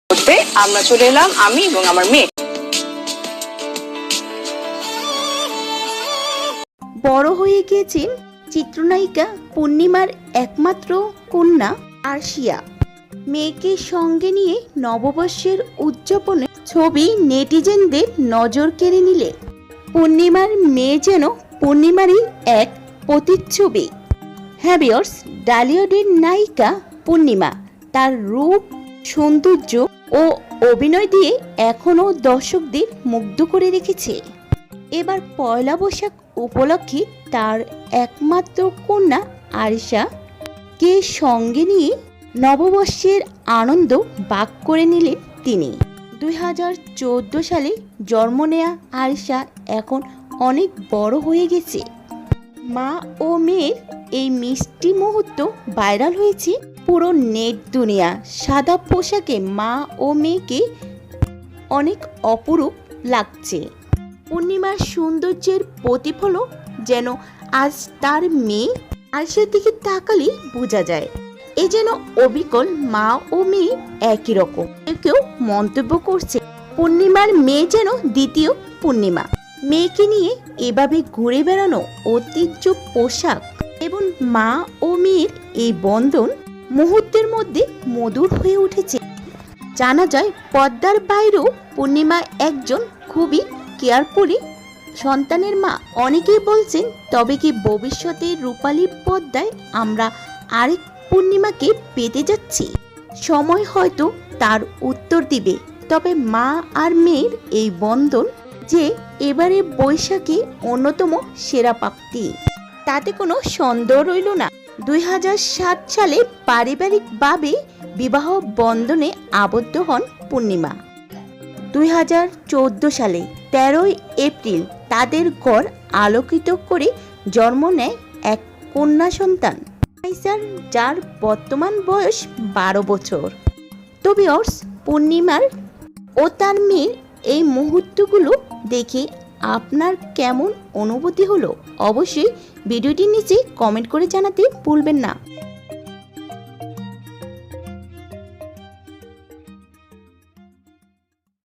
করতে আমরা চলে এলাম, আমি এবং আমার মেয়ে। বড় হয়ে গিয়েছেন চিত্রনায়িকা পূর্ণিমার একমাত্র কন্যা আরশিয়া। মেয়েকে সঙ্গে নিয়ে নববর্ষের উদযাপনে ছবি নেটিজেনদের নজর কেড়ে নিলে পূর্ণিমার মেয়ে যেন পূর্ণিমারই এক প্রতিচ্ছবি। হ্যাঁ ভিউয়ার্স, ডালিউডের নায়িকা পূর্ণিমা তার রূপ, সৌন্দর্য ও অভিনয় দিয়ে এখনও দর্শকদের মুগ্ধ করে রেখেছে। এবার পয়লা বৈশাখ উপলক্ষে তার একমাত্র কন্যা আরিশাকে সঙ্গে নিয়ে নববর্ষের আনন্দ ভাগ করে নিলেন তিনি। 2014 সালে জন্ম নেয়া আরিশা এখন অনেক বড় হয়ে গেছে। মা ও মেয়ের এই মিষ্টি মুহূর্ত ভাইরাল হয়েছে পুরো নেট দুনিয়া। সাদা পোশাকে মা ও মেয়েকে অনেক অপরূপ লাগছে। পূর্ণিমার সৌন্দর্যের প্রতিফলন যেন আজ তার মেয়ে আরিশার দিকে তাকালে বোঝা যায়। এ যেন অবিকল মা ও মেয়ে একই রকম। কেউ মন্তব্য করছে পূর্ণিমার মেয়ে যেন দ্বিতীয় পূর্ণিমা। মেয়েকে নিয়ে এভাবে ঘুরে বেড়ানো, ঐতিহ্য পোশাক এবং মা ও মেয়ের এই বন্ধন মুহূর্তের মধ্যে মধুর হয়ে উঠেছে। জানা যায় পর্দার বাইরেও পূর্ণিমা একজন খুবই কেয়ারফুলি সন্তানের মা। অনেকেই বলছেন, তবে কি ভবিষ্যতে রূপালী পর্দায় আমরা আরেক পূর্ণিমাকে পেতে যাচ্ছি? সময় হয়তো তার উত্তর দিবে। তবে মা আর মেয়ের এই বন্ধন যে এবারে বৈশাখে অন্যতম সেরা প্রাপ্তি, তাতে কোনো সন্দেহ রইল না। 2007 সালে পারিবারিকভাবে বিবাহ বন্ধনে আবদ্ধ হন পূর্ণিমা। 2014 সালে 13 এপ্রিল তাদের ঘর আলোকিত করে জন্ম নেয় এক কন্যা সন্তান আইসার, যার বর্তমান বয়স 12 বছর। তো ভিউয়ার্স, পূর্ণিমার ও তার মেয়ের এই মুহূর্তগুলো দেখে আপনার কেমন অনুভূতি হলো অবশ্যই ভিডিওটির নিচে কমেন্ট করে জানাতে ভুলবেন না।